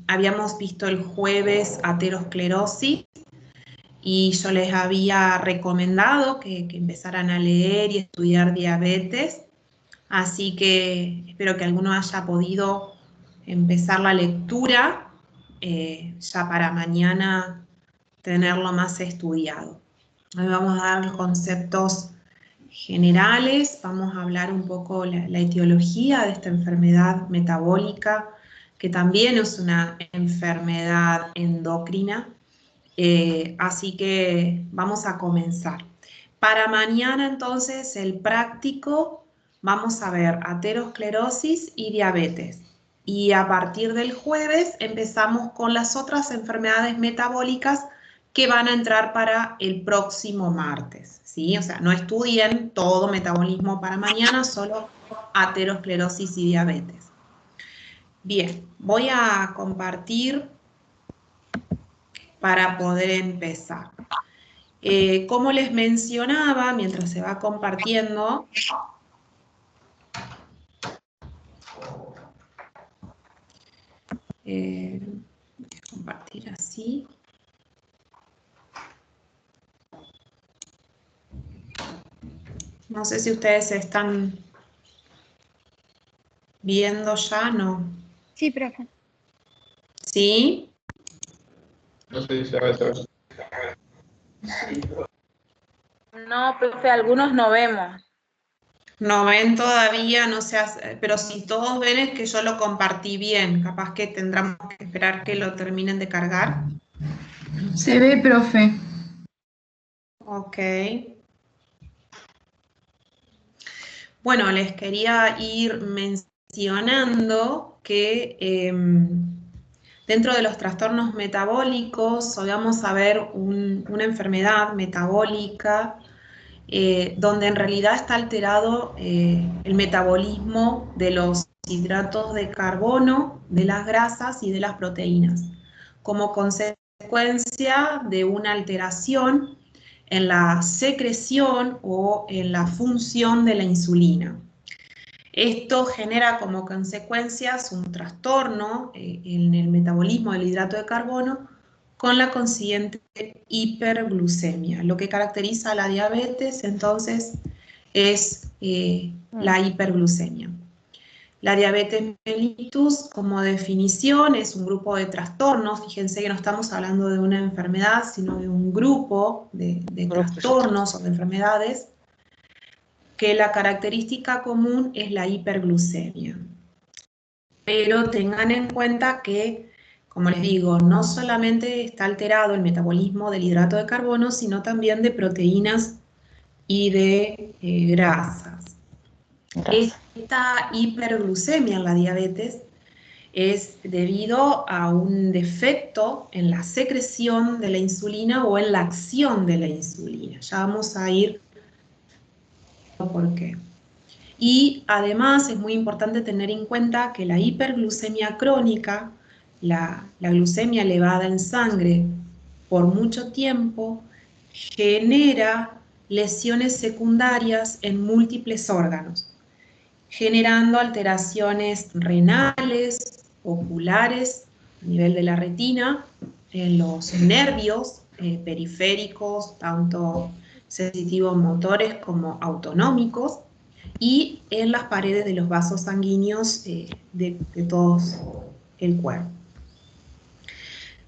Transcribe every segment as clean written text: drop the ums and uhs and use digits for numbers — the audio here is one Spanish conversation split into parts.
Habíamos visto el jueves aterosclerosis y yo les había recomendado que empezaran a leer y estudiar diabetes, así que espero que alguno haya podido empezar la lectura ya para mañana tenerlo más estudiado. Hoy vamos a dar los conceptos generales, vamos a hablar un poco la etiología de esta enfermedad metabólica, que también es una enfermedad endocrina, así que vamos a comenzar. Para mañana entonces el práctico vamos a ver aterosclerosis y diabetes. Y a partir del jueves empezamos con las otras enfermedades metabólicas que van a entrar para el próximo martes, ¿sí? O sea, no estudien todo metabolismo para mañana, solo aterosclerosis y diabetes. Bien, voy a compartir para poder empezar. Como les mencionaba, mientras se va compartiendo, voy a compartir así. No sé si ustedes se están viendo ya, ¿no? Sí, profe. ¿Sí? No sé si se ve. No, profe, algunos no vemos. No ven todavía, no se hace, pero si todos ven es que yo lo compartí bien, capaz que tendremos que esperar que lo terminen de cargar. Se ve, profe. Ok. Bueno, les quería ir mencionando que dentro de los trastornos metabólicos hoy vamos a ver una enfermedad metabólica donde en realidad está alterado el metabolismo de los hidratos de carbono, de las grasas y de las proteínas, como consecuencia de una alteración en la secreción o en la función de la insulina. Esto genera como consecuencias un trastorno en el metabolismo del hidrato de carbono con la consiguiente hiperglucemia. Lo que caracteriza a la diabetes entonces es la hiperglucemia. La diabetes mellitus, como definición, es un grupo de trastornos. Fíjense que no estamos hablando de una enfermedad, sino de un grupo de trastornos o de enfermedades, que la característica común es la hiperglucemia. Pero tengan en cuenta que, como les digo, no solamente está alterado el metabolismo del hidrato de carbono, sino también de proteínas y de grasas. Esta hiperglucemia en la diabetes es debido a un defecto en la secreción de la insulina o en la acción de la insulina. Ya vamos a ir por qué. Y además es muy importante tener en cuenta que la hiperglucemia crónica, la glucemia elevada en sangre por mucho tiempo, genera lesiones secundarias en múltiples órganos, generando alteraciones renales, oculares, a nivel de la retina, en los nervios periféricos, tanto sensitivos motores como autonómicos, y en las paredes de los vasos sanguíneos de todo el cuerpo.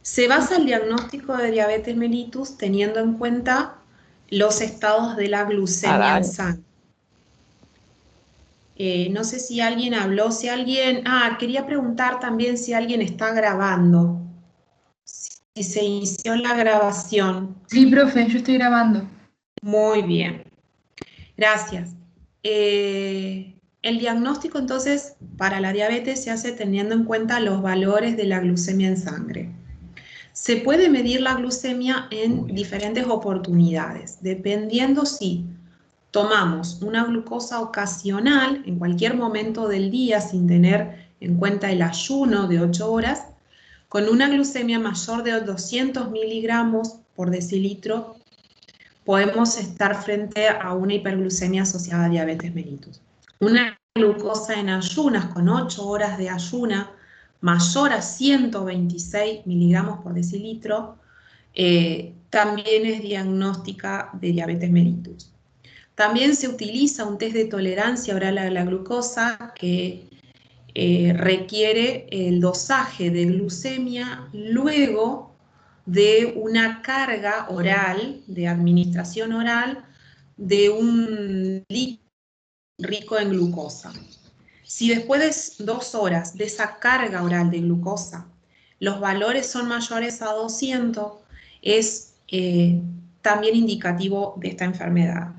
Se basa el diagnóstico de diabetes mellitus teniendo en cuenta los estados de la glucemia en sangre. No sé si alguien habló, si alguien... quería preguntar también si alguien está grabando, si se inició la grabación. Sí, profe, yo estoy grabando. Muy bien, gracias. El diagnóstico entonces para la diabetes se hace teniendo en cuenta los valores de la glucemia en sangre. Se puede medir la glucemia en diferentes oportunidades, dependiendo si tomamos una glucosa ocasional en cualquier momento del día sin tener en cuenta el ayuno de 8 horas, con una glucemia mayor de 200 miligramos por decilitro, podemos estar frente a una hiperglucemia asociada a diabetes mellitus. Una glucosa en ayunas con 8 horas de ayuna mayor a 126 miligramos por decilitro, también es diagnóstica de diabetes mellitus. También se utiliza un test de tolerancia oral a la glucosa que requiere el dosaje de glucemia luego de una carga oral, de administración oral, de un líquido rico en glucosa. Si después de 2 horas de esa carga oral de glucosa, los valores son mayores a 200, es también indicativo de esta enfermedad.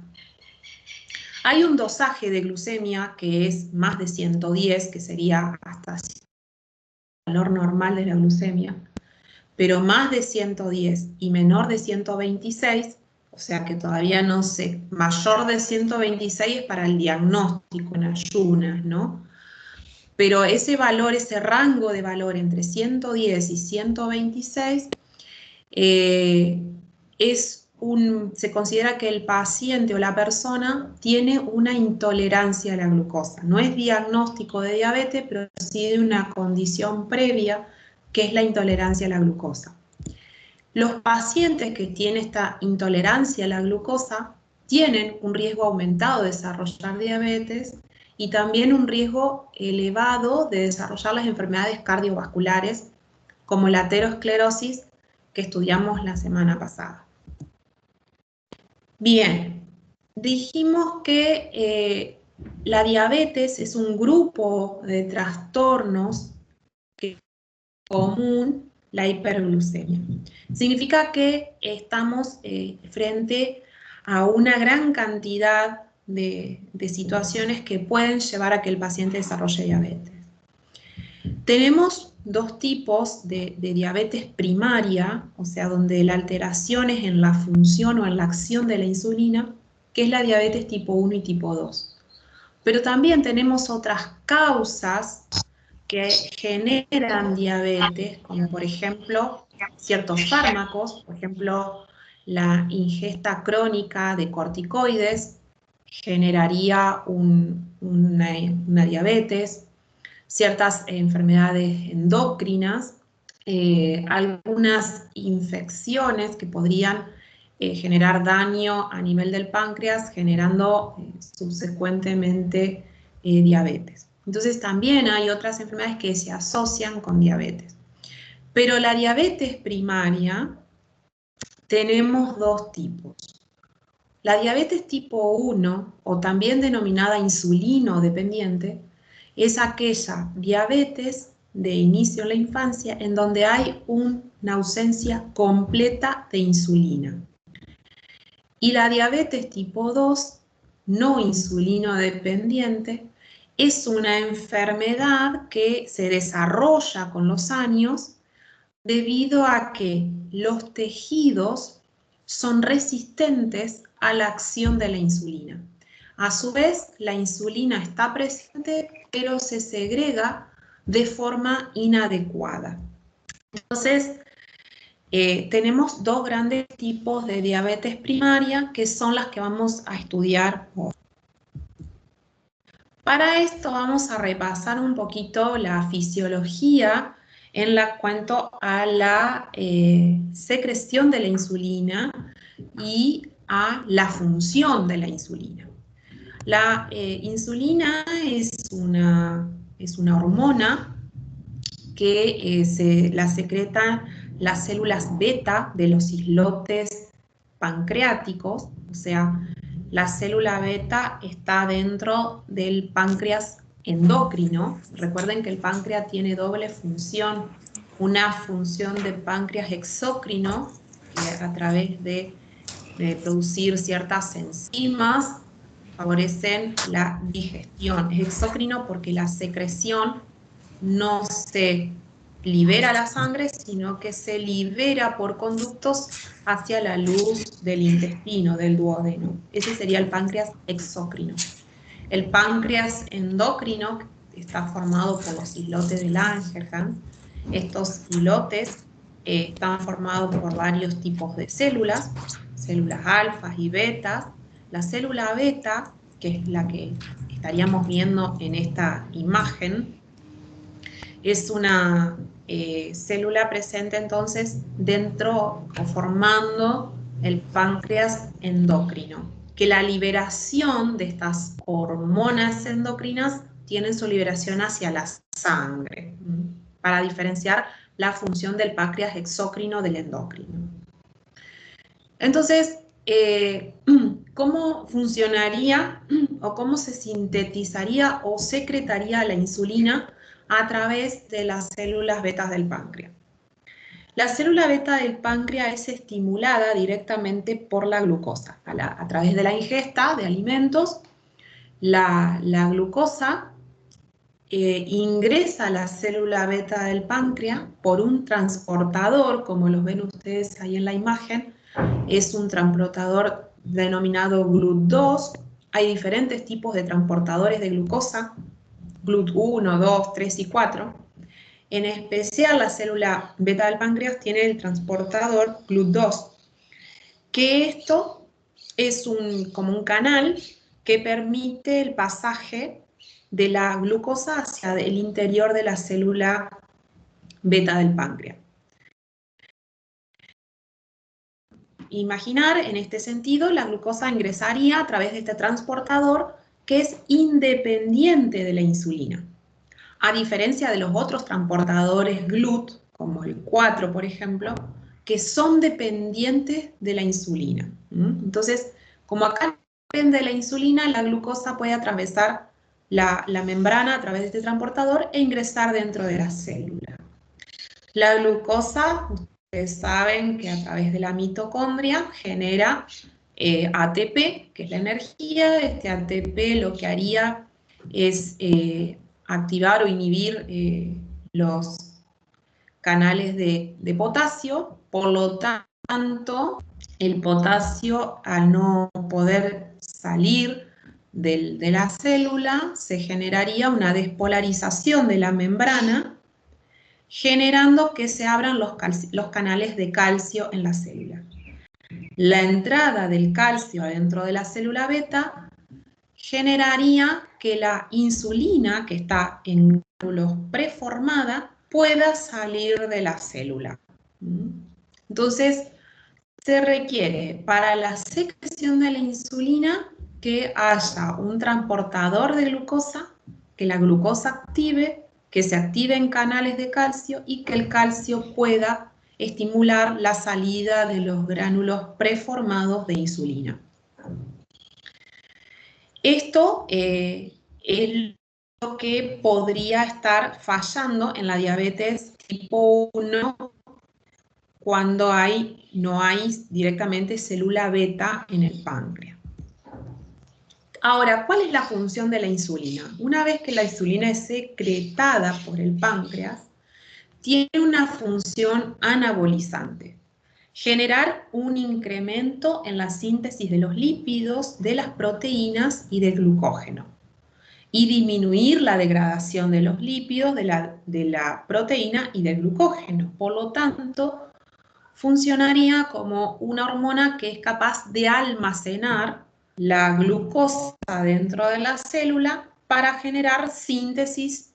Hay un dosaje de glucemia que es más de 110, que sería hasta el valor normal de la glucemia, pero más de 110 y menor de 126, o sea que todavía no sé, mayor de 126 es para el diagnóstico en ayunas, ¿no? Pero ese valor, ese rango de valor entre 110 y 126 se considera que el paciente o la persona tiene una intolerancia a la glucosa. No es diagnóstico de diabetes, pero sí de una condición previa que es la intolerancia a la glucosa. Los pacientes que tienen esta intolerancia a la glucosa tienen un riesgo aumentado de desarrollar diabetes y también un riesgo elevado de desarrollar las enfermedades cardiovasculares como la aterosclerosis que estudiamos la semana pasada. Bien, dijimos que la diabetes es un grupo de trastornos que es común la hiperglucemia. Significa que estamos frente a una gran cantidad de situaciones que pueden llevar a que el paciente desarrolle diabetes. Tenemos 2 tipos de diabetes primaria, o sea, donde la alteración es en la función o en la acción de la insulina, que es la diabetes tipo 1 y tipo 2. Pero también tenemos otras causas que generan diabetes, como por ejemplo ciertos fármacos, por ejemplo la ingesta crónica de corticoides generaría una diabetes, ciertas enfermedades endocrinas, algunas infecciones que podrían generar daño a nivel del páncreas, generando subsecuentemente diabetes. Entonces también hay otras enfermedades que se asocian con diabetes. Pero la diabetes primaria tenemos 2 tipos. La diabetes tipo 1, o también denominada insulino dependiente, es aquella diabetes de inicio en la infancia en donde hay una ausencia completa de insulina. Y la diabetes tipo 2, no insulino dependiente, es una enfermedad que se desarrolla con los años debido a que los tejidos son resistentes a la acción de la insulina. A su vez, la insulina está presente, pero se segrega de forma inadecuada. Entonces, tenemos 2 grandes tipos de diabetes primaria, que son las que vamos a estudiar hoy. Para esto vamos a repasar un poquito la fisiología en la cuanto a la secreción de la insulina y a la función de la insulina. La insulina es una hormona que la secretan las células beta de los islotes pancreáticos, o sea, la célula beta está dentro del páncreas endocrino. Recuerden que el páncreas tiene doble función, una función de páncreas exócrino, que a través de producir ciertas enzimas favorecen la digestión. Es exócrino porque la secreción no se libera a la sangre, sino que se libera por conductos hacia la luz del intestino, del duodeno. Ese sería el páncreas exócrino. El páncreas endocrino está formado por los islotes de Langerhans. Estos islotes están formados por varios tipos de células alfas y betas. La célula beta, que es la que estaríamos viendo en esta imagen, es una célula presente entonces dentro o formando el páncreas endocrino, que la liberación de estas hormonas endocrinas tiene su liberación hacia la sangre, para diferenciar la función del páncreas exócrino del endocrino. Entonces, ¿cómo funcionaría o cómo se sintetizaría o secretaría la insulina a través de las células betas del páncreas? La célula beta del páncreas es estimulada directamente por la glucosa. A través de la ingesta de alimentos, la glucosa ingresa a la célula beta del páncreas por un transportador, como los ven ustedes ahí en la imagen. Es un transportador denominado GLUT2. Hay diferentes tipos de transportadores de glucosa, GLUT1, 2, 3 y 4. En especial la célula beta del páncreas tiene el transportador GLUT2, que esto es como un canal que permite el pasaje de la glucosa hacia el interior de la célula beta del páncreas. Imaginar, en este sentido, la glucosa ingresaría a través de este transportador que es independiente de la insulina. A diferencia de los otros transportadores GLUT, como el 4, por ejemplo, que son dependientes de la insulina. Entonces, como acá depende de la insulina, la glucosa puede atravesar la membrana a través de este transportador e ingresar dentro de la célula. La glucosa, ustedes saben que a través de la mitocondria genera ATP, que es la energía. Este ATP lo que haría es activar o inhibir los canales de potasio. Por lo tanto, el potasio, al no poder salir de la célula, se generaría una despolarización de la membrana, generando que se abran los canales de calcio en la célula. La entrada del calcio adentro de la célula beta generaría que la insulina, que está en glóbulos preformada, pueda salir de la célula. Entonces, se requiere para la secreción de la insulina que haya un transportador de glucosa, que la glucosa active, que se activen canales de calcio y que el calcio pueda estimular la salida de los gránulos preformados de insulina. Esto es lo que podría estar fallando en la diabetes tipo 1 cuando no hay directamente célula beta en el páncreas. Ahora, ¿cuál es la función de la insulina? Una vez que la insulina es secretada por el páncreas, tiene una función anabolizante. Generar un incremento en la síntesis de los lípidos, de las proteínas y del glucógeno. Y disminuir la degradación de los lípidos, de la proteína y del glucógeno. Por lo tanto, funcionaría como una hormona que es capaz de almacenar la glucosa dentro de la célula para generar síntesis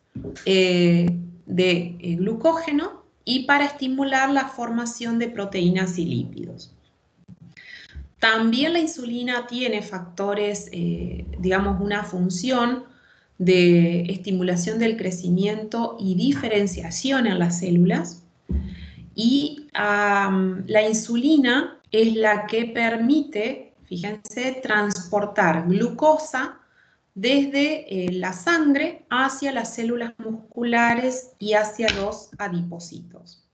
de glucógeno y para estimular la formación de proteínas y lípidos. También la insulina tiene factores, digamos, una función de estimulación del crecimiento y diferenciación en las células. Y la insulina es la que permite, fíjense, transportar glucosa desde la sangre hacia las células musculares y hacia los adipocitos.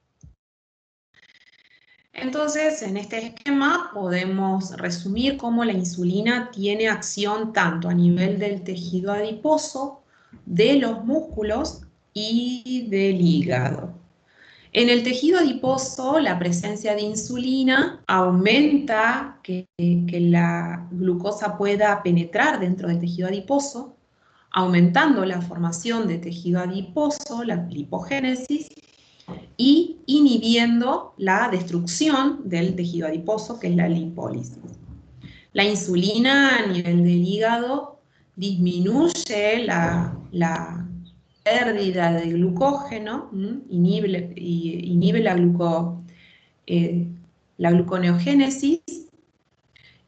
Entonces, en este esquema podemos resumir cómo la insulina tiene acción tanto a nivel del tejido adiposo, de los músculos y del hígado. En el tejido adiposo, la presencia de insulina aumenta que la glucosa pueda penetrar dentro del tejido adiposo, aumentando la formación de tejido adiposo, la lipogénesis, y inhibiendo la destrucción del tejido adiposo, que es la lipólisis. La insulina a nivel del hígado disminuye la pérdida de glucógeno, inhibe la gluconeogénesis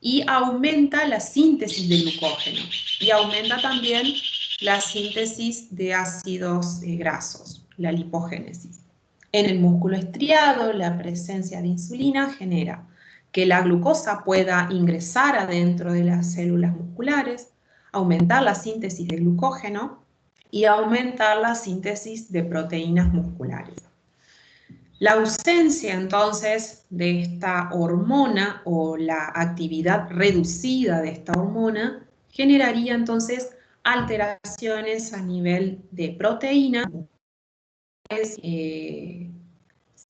y aumenta la síntesis de glucógeno y aumenta también la síntesis de ácidos grasos, la lipogénesis. En el músculo estriado, la presencia de insulina genera que la glucosa pueda ingresar adentro de las células musculares, aumentar la síntesis de glucógeno y aumentar la síntesis de proteínas musculares. La ausencia entonces de esta hormona o la actividad reducida de esta hormona generaría entonces alteraciones a nivel de proteína,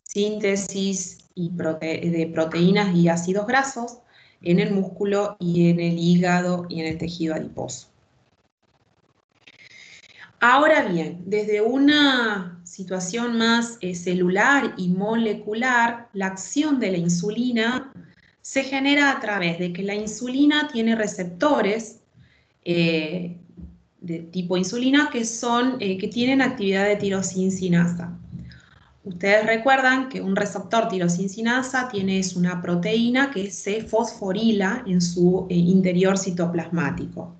síntesis de proteínas y ácidos grasos en el músculo y en el hígado y en el tejido adiposo. Ahora bien, desde una situación más celular y molecular, la acción de la insulina se genera a través de que la insulina tiene receptores de tipo insulina que tienen actividad de tirosincinasa. Ustedes recuerdan que un receptor tirosincinasa es una proteína que se fosforila en su interior citoplasmático.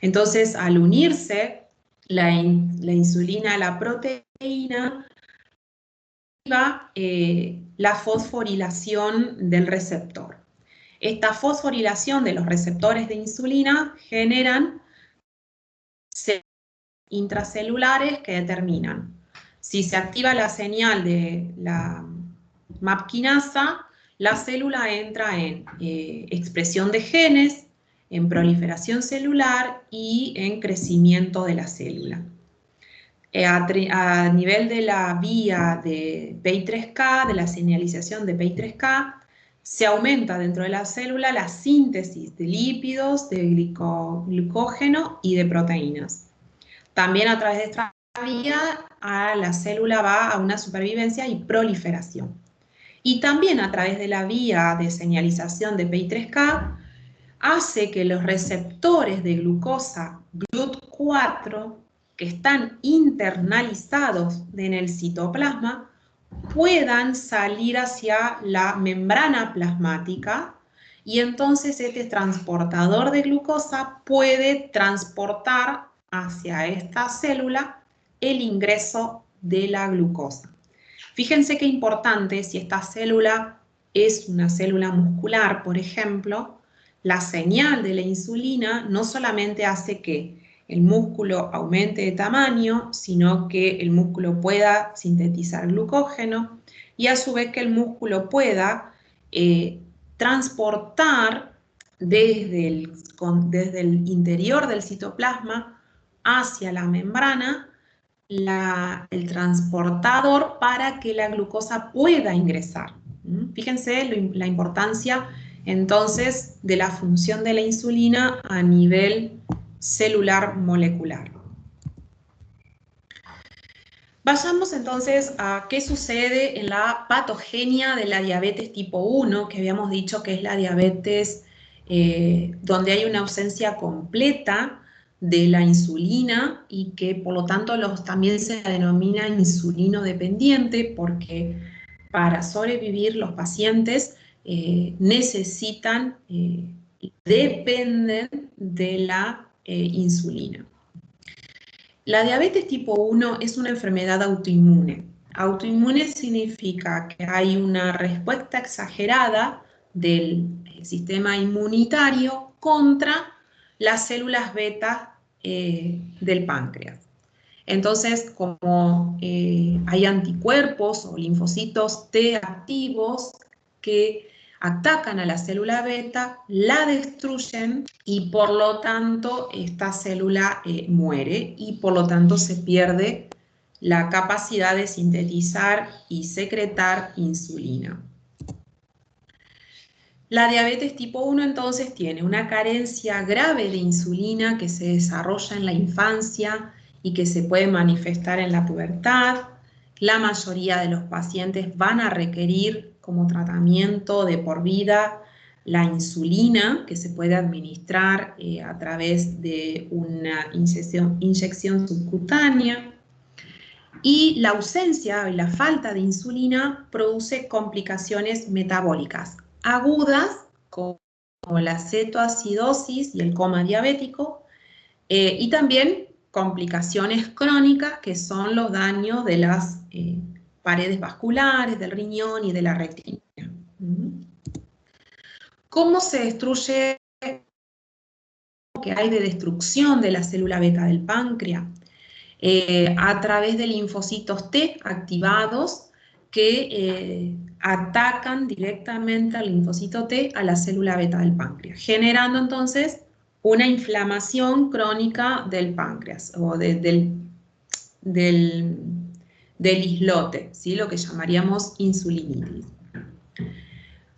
Entonces, al unirse la insulina a la proteína, la fosforilación del receptor. Esta fosforilación de los receptores de insulina generan células intracelulares que determinan si se activa la señal de la MAP quinasa, la célula entra en expresión de genes, en proliferación celular y en crecimiento de la célula. A nivel de la vía de PI3K, de la señalización de PI3K, se aumenta dentro de la célula la síntesis de lípidos, de glucógeno y de proteínas. También a través de esta vía la célula va a una supervivencia y proliferación. Y también a través de la vía de señalización de PI3K hace que los receptores de glucosa GLUT4 que están internalizados en el citoplasma puedan salir hacia la membrana plasmática y entonces este transportador de glucosa puede transportar hacia esta célula el ingreso de la glucosa. Fíjense qué importante, si esta célula es una célula muscular, por ejemplo, la señal de la insulina no solamente hace que el músculo aumente de tamaño, sino que el músculo pueda sintetizar glucógeno y a su vez que el músculo pueda transportar desde el interior del citoplasma hacia la membrana el transportador para que la glucosa pueda ingresar. Fíjense la importancia entonces de la función de la insulina a nivel celular molecular. Vayamos entonces a qué sucede en la patogenia de la diabetes tipo 1, que habíamos dicho que es la diabetes donde hay una ausencia completa de la insulina y que por lo tanto también se denomina insulino dependiente porque para sobrevivir los pacientes dependen de la insulina. La diabetes tipo 1 es una enfermedad autoinmune. Autoinmune significa que hay una respuesta exagerada del sistema inmunitario contra las células beta del páncreas. Entonces, como hay anticuerpos o linfocitos T activos que atacan a la célula beta, la destruyen y por lo tanto esta célula muere y por lo tanto se pierde la capacidad de sintetizar y secretar insulina. La diabetes tipo 1 entonces tiene una carencia grave de insulina que se desarrolla en la infancia y que se puede manifestar en la pubertad. La mayoría de los pacientes van a requerir como tratamiento de por vida la insulina que se puede administrar a través de una inyección subcutánea. Y la ausencia y la falta de insulina produce complicaciones metabólicas agudas, como la cetoacidosis y el coma diabético, y también complicaciones crónicas, que son los daños de las paredes vasculares, del riñón y de la retina. ¿Cómo se destruye? ¿Qué hay de destrucción de la célula beta del páncreas? A través de linfocitos T activados que atacan directamente al linfocito T a la célula beta del páncreas, generando entonces una inflamación crónica del páncreas o del islote, ¿sí? Lo que llamaríamos insulinitis.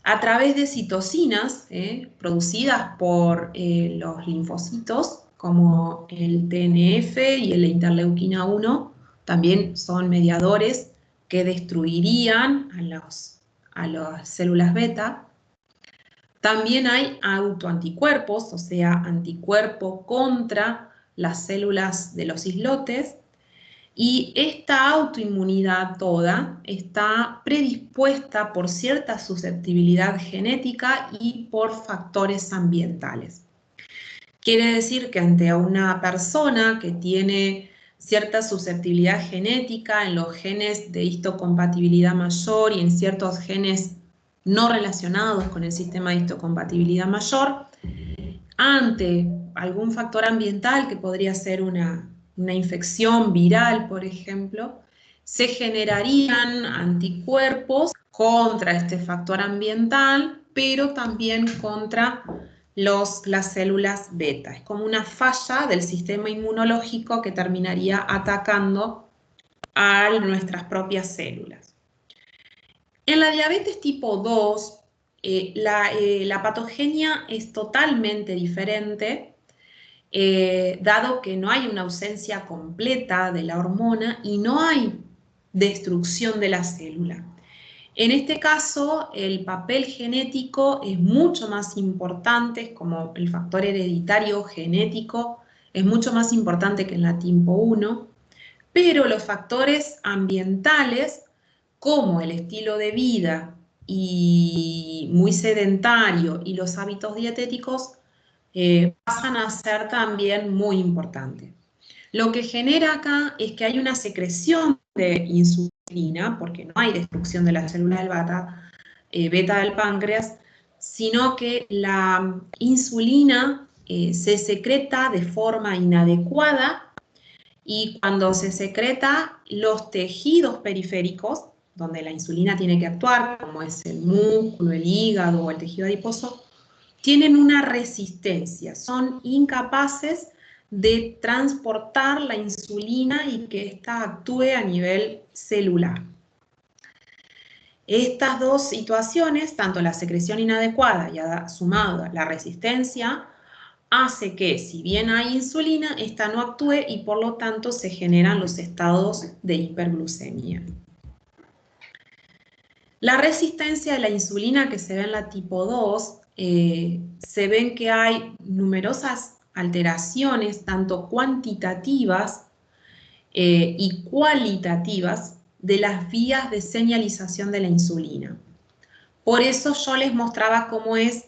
A través de citocinas producidas por los linfocitos, como el TNF y la interleuquina 1, también son mediadores que destruirían a las células beta. También hay autoanticuerpos, o sea, anticuerpos contra las células de los islotes. Y esta autoinmunidad toda está predispuesta por cierta susceptibilidad genética y por factores ambientales. Quiere decir que ante una persona que tiene cierta susceptibilidad genética en los genes de histocompatibilidad mayor y en ciertos genes no relacionados con el sistema de histocompatibilidad mayor, ante algún factor ambiental que podría ser una infección viral, por ejemplo, se generarían anticuerpos contra este factor ambiental, pero también contra las células beta. Es como una falla del sistema inmunológico que terminaría atacando a nuestras propias células. En la diabetes tipo 2, la patogenia es totalmente diferente, dado que no hay una ausencia completa de la hormona y no hay destrucción de la célula. En este caso, el papel genético es mucho más importante, como el factor hereditario genético es mucho más importante que en la tipo 1, pero los factores ambientales, como el estilo de vida y muy sedentario y los hábitos dietéticos, pasan a ser también muy importantes. Lo que genera acá es que hay una secreción de insulina, porque no hay destrucción de la célula del beta del páncreas, sino que la insulina se secreta de forma inadecuada, y cuando se secreta, los tejidos periféricos, donde la insulina tiene que actuar, como es el músculo, el hígado o el tejido adiposo, tienen una resistencia, son incapaces de transportar la insulina y que ésta actúe a nivel celular. Estas dos situaciones, tanto la secreción inadecuada y sumado a la resistencia, hace que, si bien hay insulina, esta no actúe y por lo tanto se generan los estados de hiperglucemia. La resistencia a la insulina que se ve en la tipo 2, se ven que hay numerosas alteraciones, tanto cuantitativas y cualitativas, de las vías de señalización de la insulina. Por eso yo les mostraba cómo es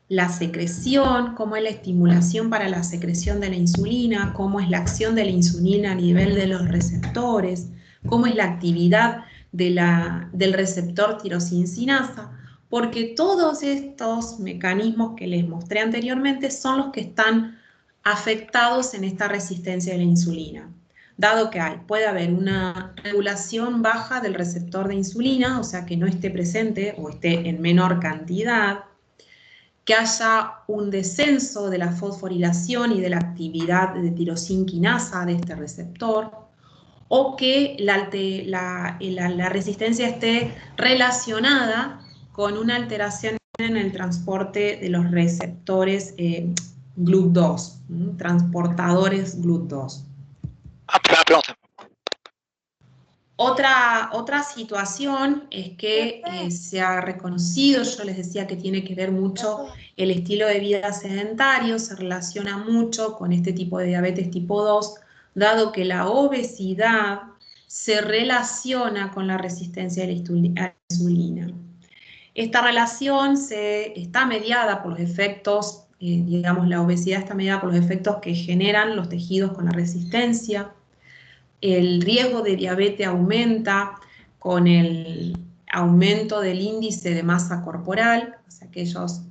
la secreción, cómo es la estimulación para la secreción de la insulina, cómo es la acción de la insulina a nivel de los receptores, cómo es la actividad del receptor tirosincinasa, porque todos estos mecanismos que les mostré anteriormente son los que están afectados en esta resistencia de la insulina. Dado que puede haber una regulación baja del receptor de insulina, o sea que no esté presente o esté en menor cantidad, que haya un descenso de la fosforilación y de la actividad de tirosinquinasa de este receptor, o que la resistencia esté relacionada con una alteración en el transporte de los receptores GLUT2, transportadores GLUT2. Otra situación es que se ha reconocido, yo les decía que tiene que ver mucho el estilo de vida sedentario, se relaciona mucho con este tipo de diabetes tipo 2, dado que la obesidad se relaciona con la resistencia a la insulina. Esta relación está mediada por los efectos, digamos, la obesidad está mediada por los efectos que generan los tejidos con la resistencia. El riesgo de diabetes aumenta con el aumento del índice de masa corporal, o sea, aquellas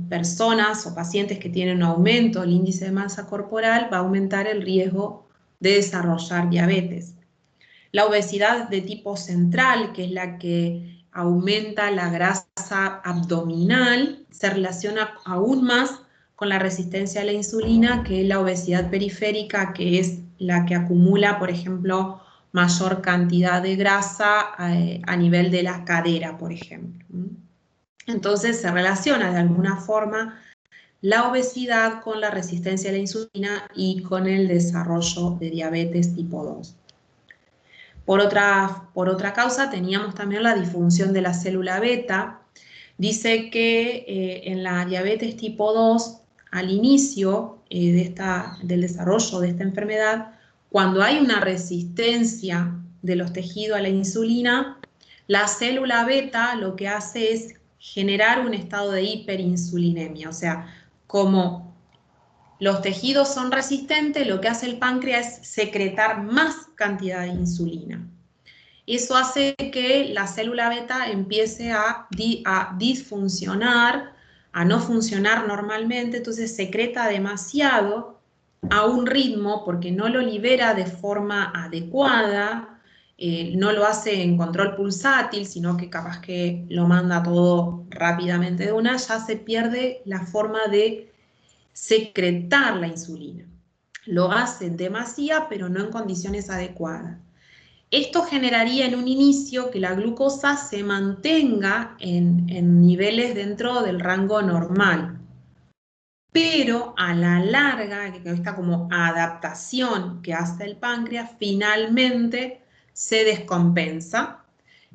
personas o pacientes que tienen un aumento del índice de masa corporal, va a aumentar el riesgo de desarrollar diabetes. La obesidad de tipo central, que es la que aumenta la grasa abdominal, se relaciona aún más con la resistencia a la insulina que la obesidad periférica, que es la que acumula, por ejemplo, mayor cantidad de grasa a nivel de la cadera, por ejemplo. Entonces se relaciona de alguna forma la obesidad con la resistencia a la insulina y con el desarrollo de diabetes tipo 2. Por otra causa teníamos también la disfunción de la célula beta. Dice que en la diabetes tipo 2, al inicio del desarrollo de esta enfermedad, cuando hay una resistencia de los tejidos a la insulina, la célula beta lo que hace es generar un estado de hiperinsulinemia, o sea, como los tejidos son resistentes, lo que hace el páncreas es secretar más cantidad de insulina. Eso hace que la célula beta empiece a disfuncionar, a no funcionar normalmente, entonces secreta demasiado a un ritmo porque no lo libera de forma adecuada, no lo hace en control pulsátil, sino que capaz que lo manda todo rápidamente de una, ya se pierde la forma de secretar la insulina. Lo hace en demasía, pero no en condiciones adecuadas. Esto generaría en un inicio que la glucosa se mantenga en niveles dentro del rango normal. Pero a la larga, que esta como adaptación que hace el páncreas, finalmente se descompensa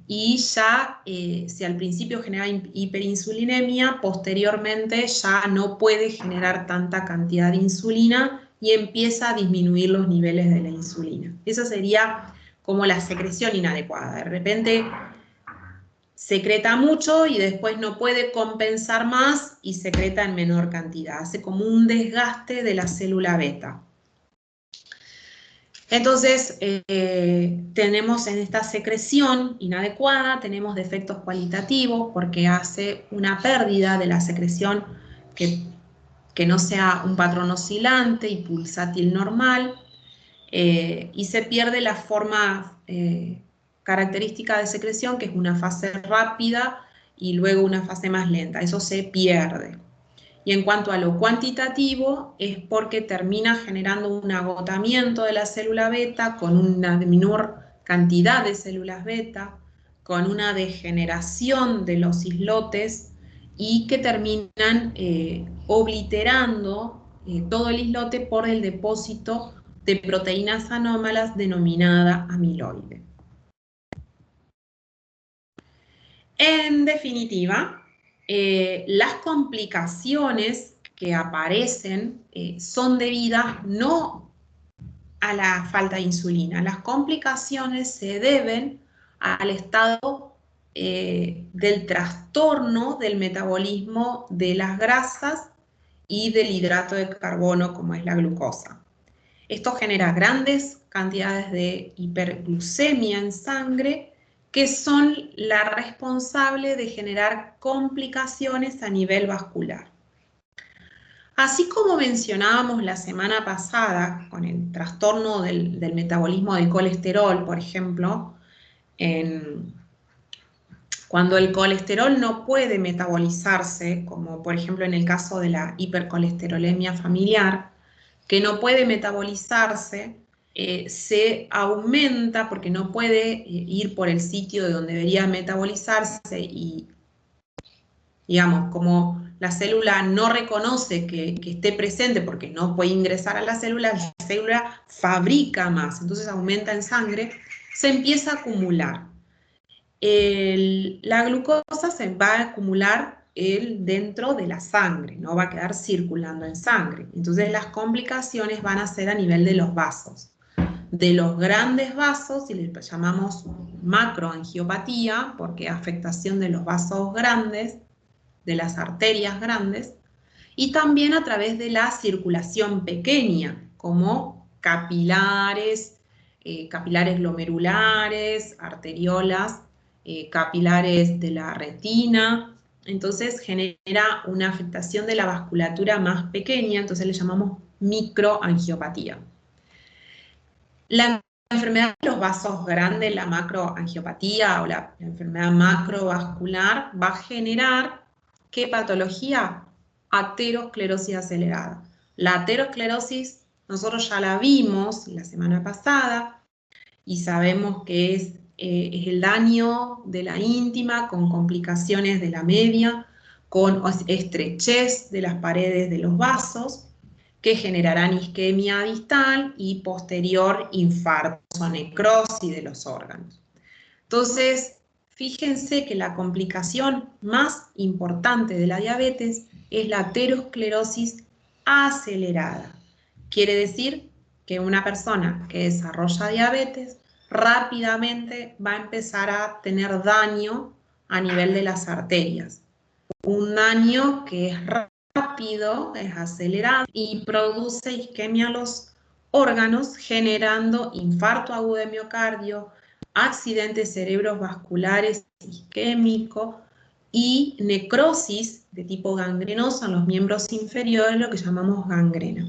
y ya, si al principio genera hiperinsulinemia, posteriormente ya no puede generar tanta cantidad de insulina y empieza a disminuir los niveles de la insulina. Esa sería como la secreción inadecuada. De repente secreta mucho y después no puede compensar más y secreta en menor cantidad. Hace como un desgaste de la célula beta. Entonces, tenemos en esta secreción inadecuada, tenemos defectos cualitativos porque hace una pérdida de la secreción que no sea un patrón oscilante y pulsátil normal, y se pierde la forma característica de secreción, que es una fase rápida y luego una fase más lenta. Eso se pierde. Y en cuanto a lo cuantitativo, es porque termina generando un agotamiento de la célula beta con una menor cantidad de células beta, con una degeneración de los islotes y que terminan obliterando todo el islote por el depósito de proteínas anómalas denominada amiloide. En definitiva, las complicaciones que aparecen son debidas no a la falta de insulina. Las complicaciones se deben al estado del trastorno del metabolismo de las grasas y del hidrato de carbono, como es la glucosa. Esto genera grandes cantidades de hiperglucemia en sangre, que son la responsable de generar complicaciones a nivel vascular. Así como mencionábamos la semana pasada con el trastorno del metabolismo del colesterol, por ejemplo, cuando el colesterol no puede metabolizarse, como por ejemplo en el caso de la hipercolesterolemia familiar, que no puede metabolizarse, se aumenta porque no puede ir por el sitio de donde debería metabolizarse y, digamos, como la célula no reconoce que esté presente porque no puede ingresar a la célula fabrica más, entonces aumenta en sangre, se empieza a acumular. La glucosa se va a acumular dentro de la sangre, no va a quedar circulando en sangre. Entonces las complicaciones van a ser a nivel de los vasos, de los grandes vasos, y le llamamos macroangiopatía, porque afectación de los vasos grandes, de las arterias grandes, y también a través de la circulación pequeña, como capilares, capilares glomerulares, arteriolas, capilares de la retina. Entonces genera una afectación de la vasculatura más pequeña, entonces le llamamos microangiopatía. La enfermedad de los vasos grandes, la macroangiopatía o la enfermedad macrovascular, va a generar ¿qué patología? Aterosclerosis acelerada. La aterosclerosis nosotros ya la vimos la semana pasada y sabemos que es el daño de la íntima con complicaciones de la media, con estrechez de las paredes de los vasos, que generarán isquemia distal y posterior infarto o necrosis de los órganos. Entonces, fíjense que la complicación más importante de la diabetes es la aterosclerosis acelerada. Quiere decir que una persona que desarrolla diabetes rápidamente va a empezar a tener daño a nivel de las arterias. Un daño que es rápido, es acelerado y produce isquemia a los órganos, generando infarto agudo de miocardio, accidentes cerebrovasculares isquémicos y necrosis de tipo gangrenoso en los miembros inferiores, lo que llamamos gangrena.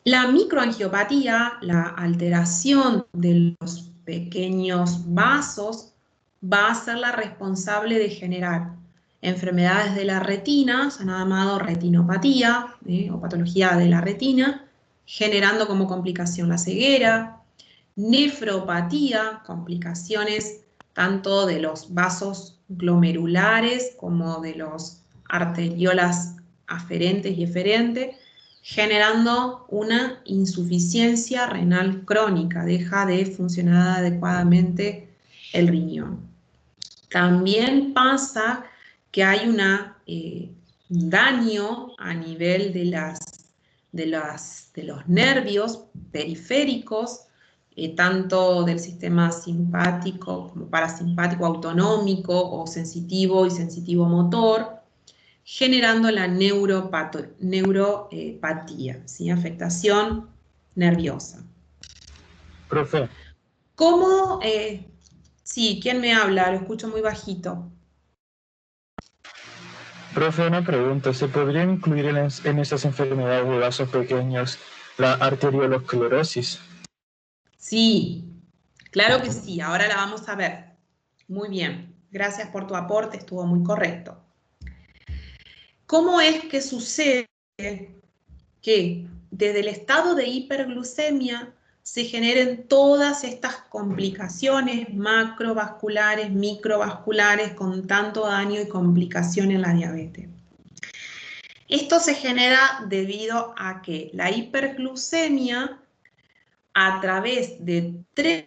La microangiopatía, la alteración de los pequeños vasos, va a ser la responsable de generar enfermedades de la retina, llamado retinopatía, o patología de la retina, generando como complicación la ceguera, nefropatía, complicaciones tanto de los vasos glomerulares como de los arteriolas aferentes y eferentes, generando una insuficiencia renal crónica, deja de funcionar adecuadamente el riñón. También pasa que hay un daño a nivel de los nervios periféricos, tanto del sistema simpático como parasimpático autonómico o sensitivo y sensitivo motor, generando la neuropatía, ¿sí? Afectación nerviosa. Profe, ¿Cómo? Sí, ¿quién me habla? Lo escucho muy bajito. profe, una pregunta. ¿Se podría incluir en estas enfermedades de vasos pequeños la arteriolosclerosis? Sí, claro que sí. Ahora la vamos a ver. Muy bien. Gracias por tu aporte, estuvo muy correcto. ¿Cómo es que sucede que desde el estado de hiperglucemia se generen todas estas complicaciones macrovasculares, microvasculares, con tanto daño y complicación en la diabetes? Esto se genera debido a que la hiperglucemia, a través de tres,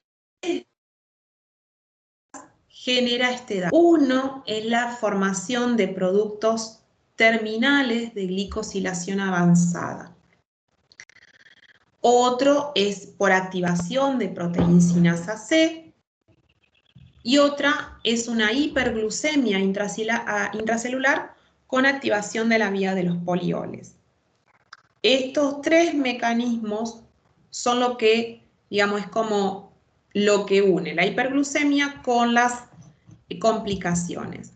genera este daño. Uno es la formación de productos terminales de glicosilación avanzada. Otro es por activación de proteincinasa C. Y otra es una hiperglucemia intracelular con activación de la vía de los polioles. Estos tres mecanismos son lo que, digamos, es como lo que une la hiperglucemia con las complicaciones.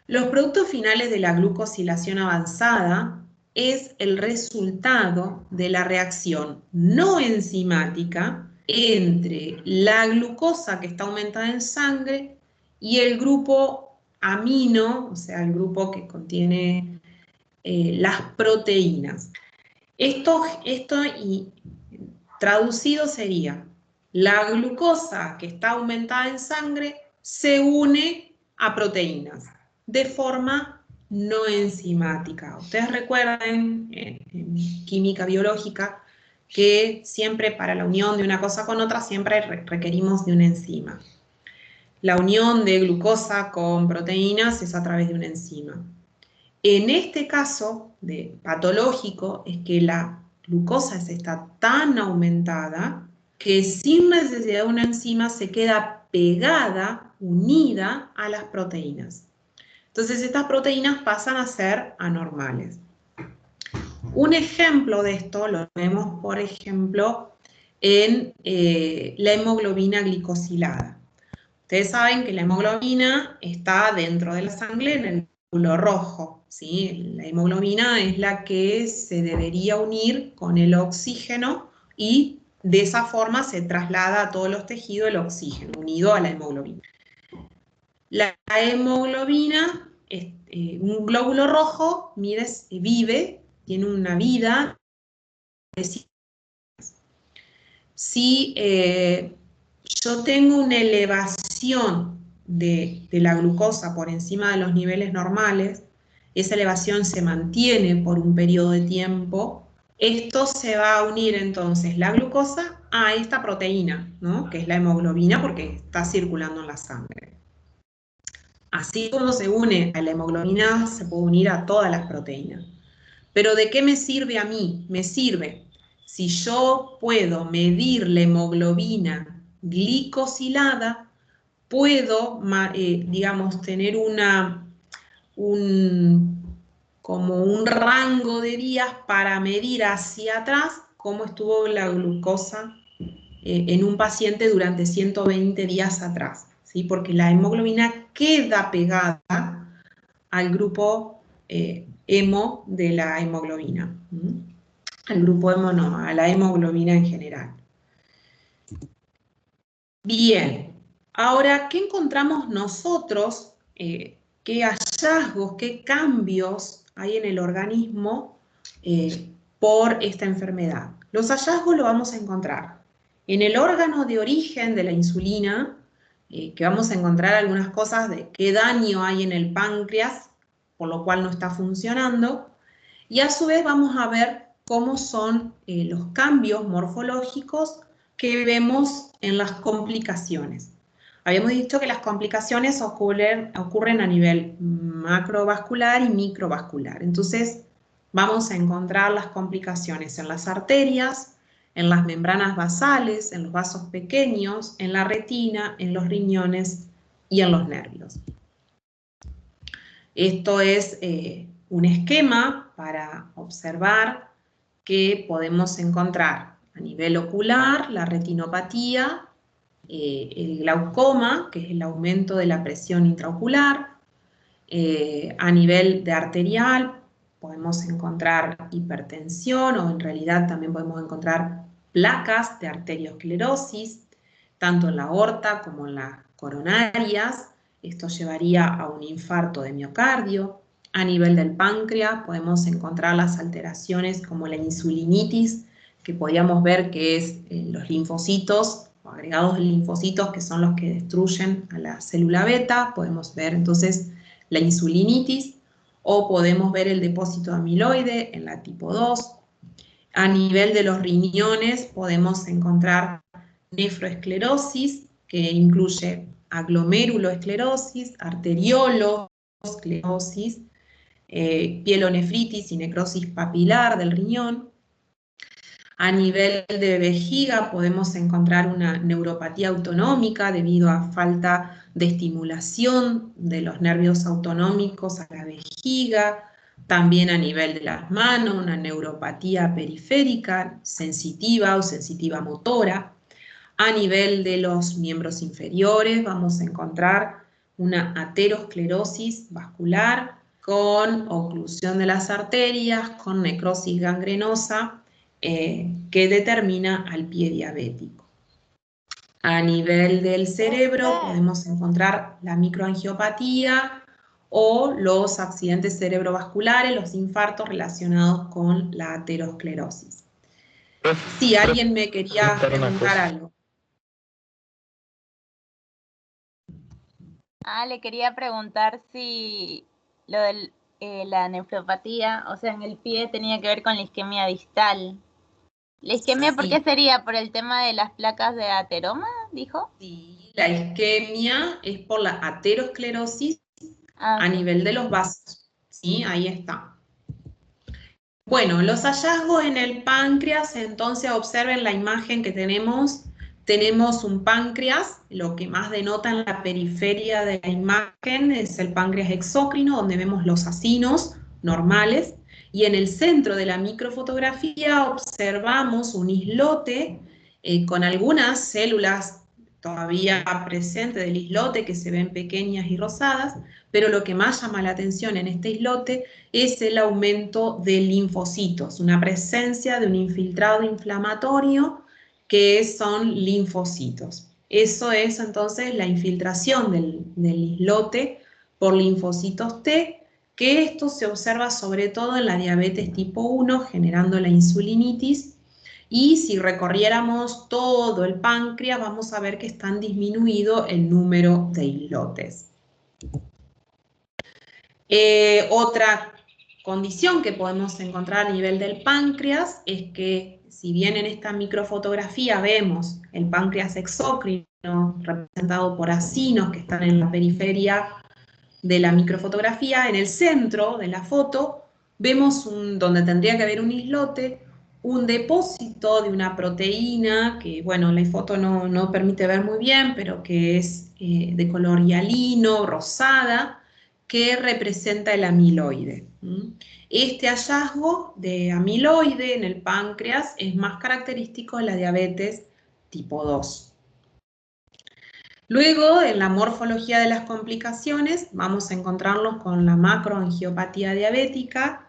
Los productos finales de la glucosilación avanzada es el resultado de la reacción no enzimática entre la glucosa que está aumentada en sangre y el grupo amino, o sea, el grupo que contiene las proteínas. Esto y traducido sería, la glucosa que está aumentada en sangre se une a proteínas de forma no enzimática. Ustedes recuerden en química biológica que siempre para la unión de una cosa con otra siempre requerimos de una enzima. La unión de glucosa con proteínas es a través de una enzima. En este caso de patológico es que la glucosa está tan aumentada que sin necesidad de una enzima se queda pegada, unida a las proteínas. Entonces estas proteínas pasan a ser anormales. Un ejemplo de esto lo vemos, por ejemplo, en la hemoglobina glicosilada. Ustedes saben que la hemoglobina está dentro de la sangre en el glóbulo rojo, ¿sí? La hemoglobina es la que se debería unir con el oxígeno y de esa forma se traslada a todos los tejidos el oxígeno, unido a la hemoglobina. La hemoglobina, un glóbulo rojo, vive, tiene una vida. Si yo tengo una elevación de la glucosa por encima de los niveles normales, esa elevación se mantiene por un periodo de tiempo, esto se va a unir entonces la glucosa a esta proteína, ¿no? Que es la hemoglobina porque está circulando en la sangre. Así como se une a la hemoglobina, se puede unir a todas las proteínas. Pero ¿de qué me sirve a mí? Me sirve si yo puedo medir la hemoglobina glicosilada, puedo, digamos, tener como un rango de días para medir hacia atrás cómo estuvo la glucosa en un paciente durante 120 días atrás, ¿sí? Porque la hemoglobina queda pegada al grupo hemo de la hemoglobina. Al grupo hemo no, a la hemoglobina en general. Bien, ahora, ¿qué encontramos nosotros? ¿Qué hallazgos, qué cambios hay en el organismo por esta enfermedad? Los hallazgos los vamos a encontrar en el órgano de origen de la insulina, que vamos a encontrar algunas cosas de qué daño hay en el páncreas, por lo cual no está funcionando, y a su vez vamos a ver cómo son los cambios morfológicos que vemos en las complicaciones. Habíamos dicho que las complicaciones ocurren a nivel macrovascular y microvascular. Entonces, vamos a encontrar las complicaciones en las arterias, en las membranas basales, en los vasos pequeños, en la retina, en los riñones y en los nervios. Esto es un esquema para observar que podemos encontrar a nivel ocular la retinopatía, el glaucoma, que es el aumento de la presión intraocular, a nivel de arterial podemos encontrar hipertensión o en realidad también podemos encontrar placas de arteriosclerosis, tanto en la aorta como en las coronarias. Esto llevaría a un infarto de miocardio. A nivel del páncreas podemos encontrar las alteraciones como la insulinitis, que podríamos ver que es los linfocitos o agregados de linfocitos que son los que destruyen a la célula beta. Podemos ver entonces la insulinitis o podemos ver el depósito de amiloide en la tipo 2. A nivel de los riñones podemos encontrar nefroesclerosis, que incluye aglomeruloesclerosis, arteriolosclerosis, pielonefritis y necrosis papilar del riñón. A nivel de vejiga podemos encontrar una neuropatía autonómica debido a falta de estimulación de los nervios autonómicos a la vejiga. También a nivel de las manos, una neuropatía periférica, sensitiva o sensitiva motora. A nivel de los miembros inferiores vamos a encontrar una aterosclerosis vascular con oclusión de las arterias, con necrosis gangrenosa, que determina al pie diabético. A nivel del cerebro podemos encontrar la microangiopatía o los accidentes cerebrovasculares, los infartos relacionados con la aterosclerosis. Sí, alguien me quería preguntar algo. Le quería preguntar si lo de la nefropatía, o sea, en el pie tenía que ver con la isquemia distal. ¿La isquemia por qué sería? ¿Por el tema de las placas de ateroma, dijo? Sí, la isquemia es por la aterosclerosis a nivel de los vasos. ¿Sí? Ahí está. Bueno, los hallazgos en el páncreas, entonces observen la imagen que tenemos. Tenemos un páncreas, lo que más denota en la periferia de la imagen es el páncreas exócrino, donde vemos los acinos normales, y en el centro de la microfotografía observamos un islote con algunas células todavía presentes del islote que se ven pequeñas y rosadas, pero lo que más llama la atención en este islote es el aumento de linfocitos, una presencia de un infiltrado inflamatorio que son linfocitos. Eso es entonces la infiltración del islote por linfocitos T, que esto se observa sobre todo en la diabetes tipo 1, generando la insulinitis, y si recorriéramos todo el páncreas, vamos a ver que están disminuido el número de islotes. Otra condición que podemos encontrar a nivel del páncreas es que, si bien en esta microfotografía vemos el páncreas exócrino representado por acinos que están en la periferia de la microfotografía, en el centro de la foto vemos donde tendría que haber un islote, un depósito de una proteína que, bueno, la foto no permite ver muy bien, pero que es de color hialino, rosada, que representa el amiloide. Este hallazgo de amiloide en el páncreas es más característico de la diabetes tipo 2. Luego, en la morfología de las complicaciones, vamos a encontrarnos con la macroangiopatía diabética,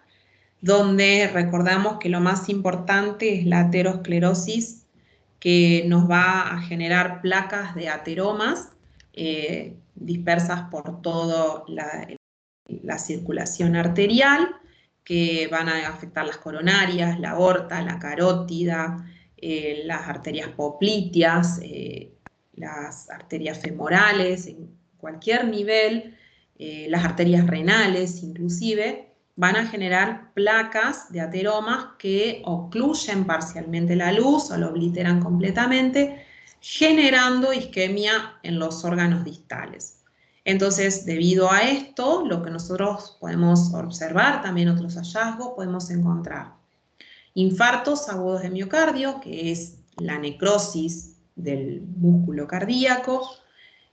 donde recordamos que lo más importante es la aterosclerosis, que nos va a generar placas de ateromas dispersas por toda la circulación arterial, que van a afectar las coronarias, la aorta, la carótida, las arterias popliteas, las arterias femorales, en cualquier nivel, las arterias renales inclusive, van a generar placas de ateromas que ocluyen parcialmente la luz o lo obliteran completamente, generando isquemia en los órganos distales. Entonces, debido a esto, lo que nosotros podemos observar, también otros hallazgos, podemos encontrar infartos agudos de miocardio, que es la necrosis del músculo cardíaco,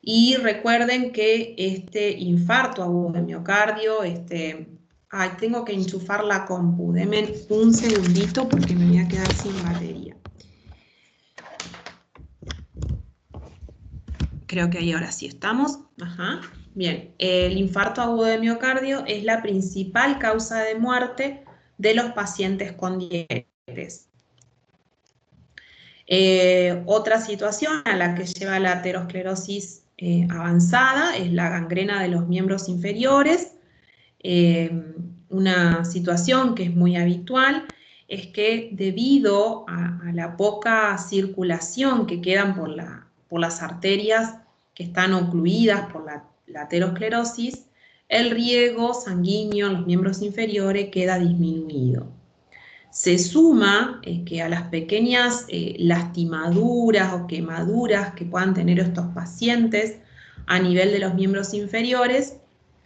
y recuerden que este infarto agudo de miocardio, ay, tengo que enchufar la compu, denme un segundito porque me voy a quedar sin batería. Creo que ahí ahora sí estamos. Ajá. Bien, el infarto agudo de miocardio es la principal causa de muerte de los pacientes con diabetes. Otra situación a la que lleva la aterosclerosis avanzada es la gangrena de los miembros inferiores. Una situación que es muy habitual es que, debido a la poca circulación que quedan por las arterias que están ocluidas por la aterosclerosis, el riego sanguíneo en los miembros inferiores queda disminuido. Se suma que a las pequeñas lastimaduras o quemaduras que puedan tener estos pacientes a nivel de los miembros inferiores,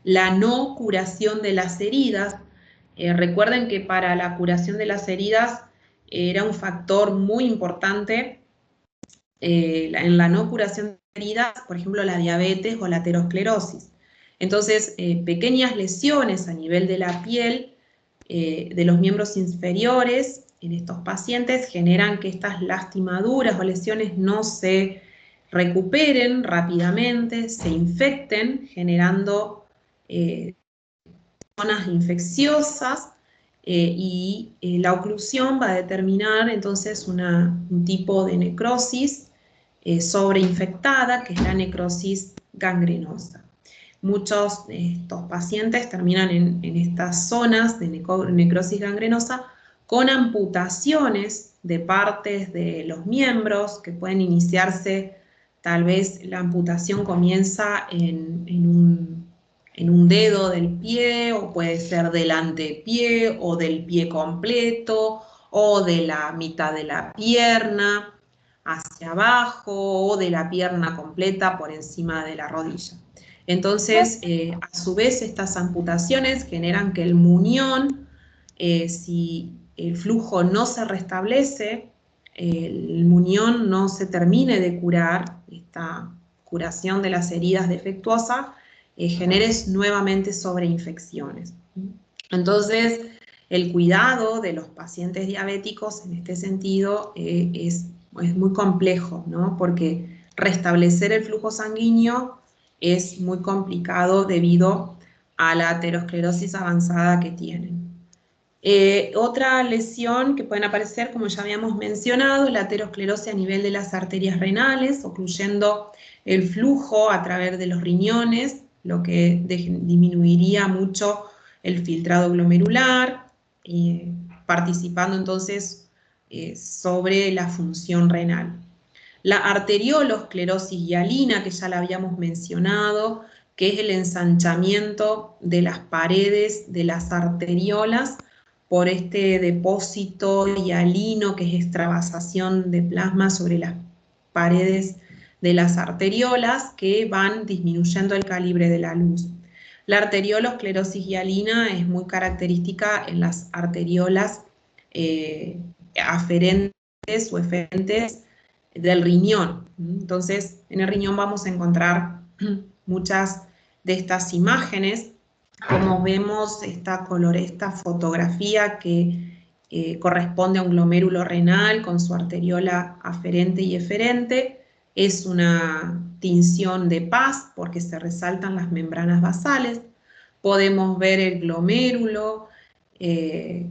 la no curación de las heridas. Recuerden que para la curación de las heridas era un factor muy importante en la no curación de heridas, por ejemplo, la diabetes o la aterosclerosis. Entonces, pequeñas lesiones a nivel de la piel de los miembros inferiores en estos pacientes generan que estas lastimaduras o lesiones no se recuperen rápidamente, se infecten, generando zonas infecciosas, y la oclusión va a determinar entonces un tipo de necrosis sobreinfectada, que es la necrosis gangrenosa. Muchos de estos pacientes terminan en estas zonas de necrosis gangrenosa con amputaciones de partes de los miembros, que pueden iniciarse, tal vez la amputación comienza en un dedo del pie, o puede ser del antepié, o del pie completo, o de la mitad de la pierna hacia abajo, o de la pierna completa por encima de la rodilla. Entonces, a su vez, estas amputaciones generan que el muñón si el flujo no se restablece, el muñón no se termine de curar, esta curación de las heridas defectuosas, generes nuevamente sobreinfecciones. Entonces, el cuidado de los pacientes diabéticos en este sentido es muy complejo, ¿no? Porque restablecer el flujo sanguíneo es muy complicado debido a la aterosclerosis avanzada que tienen. Otra lesión que pueden aparecer, como ya habíamos mencionado, la aterosclerosis a nivel de las arterias renales, ocluyendo el flujo a través de los riñones, lo que disminuiría mucho el filtrado glomerular, participando entonces sobre la función renal. La arteriolosclerosis hialina, que ya la habíamos mencionado, que es el ensanchamiento de las paredes de las arteriolas por este depósito hialino, que es extravasación de plasma sobre las paredes de las arteriolas, que van disminuyendo el calibre de la luz. La arteriolosclerosis hialina es muy característica en las arteriolas aferentes o eferentes del riñón. Entonces, en el riñón vamos a encontrar muchas de estas imágenes. Como vemos, esta fotografía que corresponde a un glomérulo renal con su arteriola aferente y eferente, es una tinción de paz porque se resaltan las membranas basales. Podemos ver el glomérulo,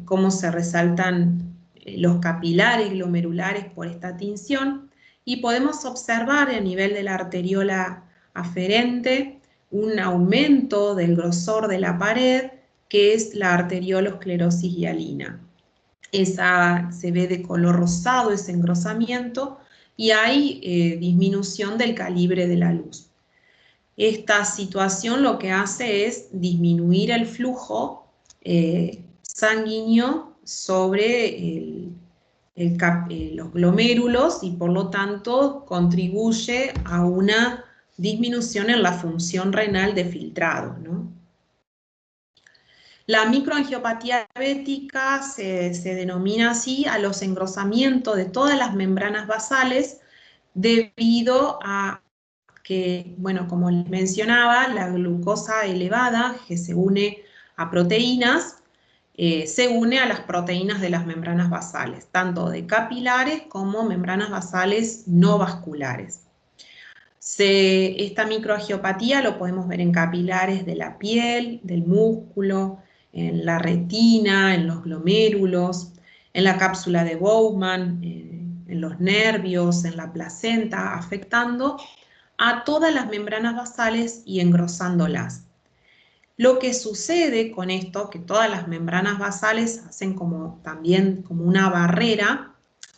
cómo se resaltan los capilares glomerulares por esta tinción, y podemos observar a nivel de la arteriola aferente un aumento del grosor de la pared, que es la arteriolosclerosis hialina. Esa se ve de color rosado, ese engrosamiento, y hay disminución del calibre de la luz. Esta situación lo que hace es disminuir el flujo sanguíneo sobre los glomérulos, y por lo tanto contribuye a una disminución en la función renal de filtrado, ¿no? La microangiopatía diabética se denomina así a los engrosamientos de todas las membranas basales debido a que, bueno, como les mencionaba, la glucosa elevada que se une a proteínas, se une a las proteínas de las membranas basales, tanto de capilares como membranas basales no vasculares. Esta microangiopatía lo podemos ver en capilares de la piel, del músculo, en la retina, en los glomérulos, en la cápsula de Bowman, en los nervios, en la placenta, afectando a todas las membranas basales y engrosándolas. Lo que sucede con esto, que todas las membranas basales hacen también como una barrera,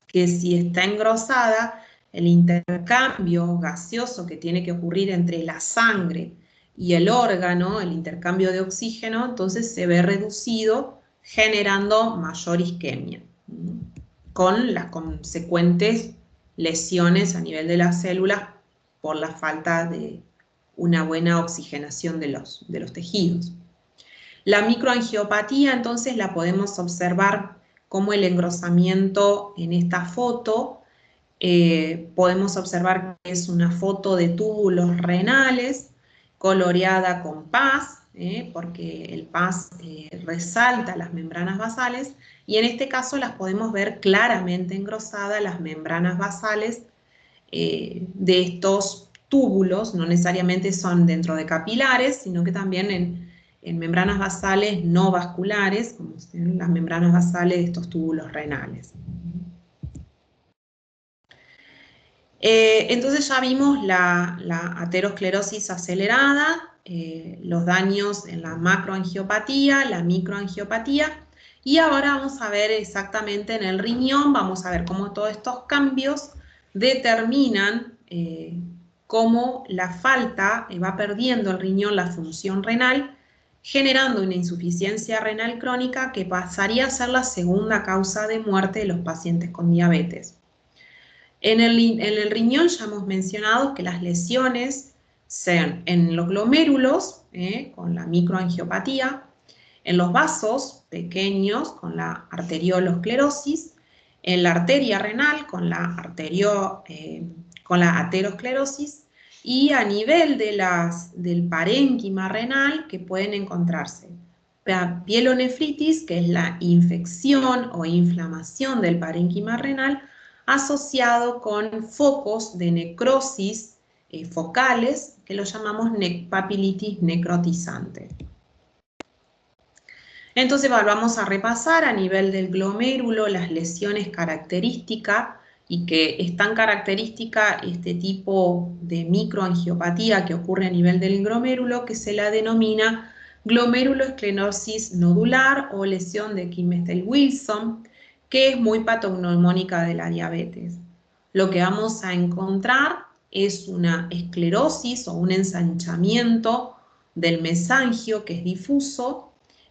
que si está engrosada, el intercambio gaseoso que tiene que ocurrir entre la sangre y el órgano, el intercambio de oxígeno, entonces se ve reducido, generando mayor isquemia, con las consecuentes lesiones a nivel de las células por la falta de una buena oxigenación de los tejidos. La microangiopatía entonces la podemos observar como el engrosamiento en esta foto. Podemos observar que es una foto de túbulos renales coloreada con paz, porque el paz resalta las membranas basales, y en este caso las podemos ver claramente engrosadas las membranas basales de estos túbulos. No necesariamente son dentro de capilares, sino que también en membranas basales no vasculares, como las membranas basales de estos túbulos renales. Entonces ya vimos la aterosclerosis acelerada, los daños en la macroangiopatía, la microangiopatía, y ahora vamos a ver exactamente en el riñón, vamos a ver cómo todos estos cambios determinan cómo la falta va perdiendo el riñón la función renal, generando una insuficiencia renal crónica que pasaría a ser la segunda causa de muerte de los pacientes con diabetes. En el riñón ya hemos mencionado que las lesiones sean en los glomérulos, con la microangiopatía, en los vasos pequeños con la arteriolosclerosis, en la arteria renal con la aterosclerosis y a nivel del parénquima renal que pueden encontrarse pielonefritis, que es la infección o inflamación del parénquima renal, asociado con focos de necrosis focales, que lo llamamos papilitis necrotizante. Entonces vamos a repasar a nivel del glomérulo las lesiones características y que es tan característica este tipo de microangiopatía que ocurre a nivel del glomérulo que se la denomina glomeruloesclerosis nodular o lesión de Kimmel-Wilson, que es muy patognomónica de la diabetes. Lo que vamos a encontrar es una esclerosis o un ensanchamiento del mesangio que es difuso,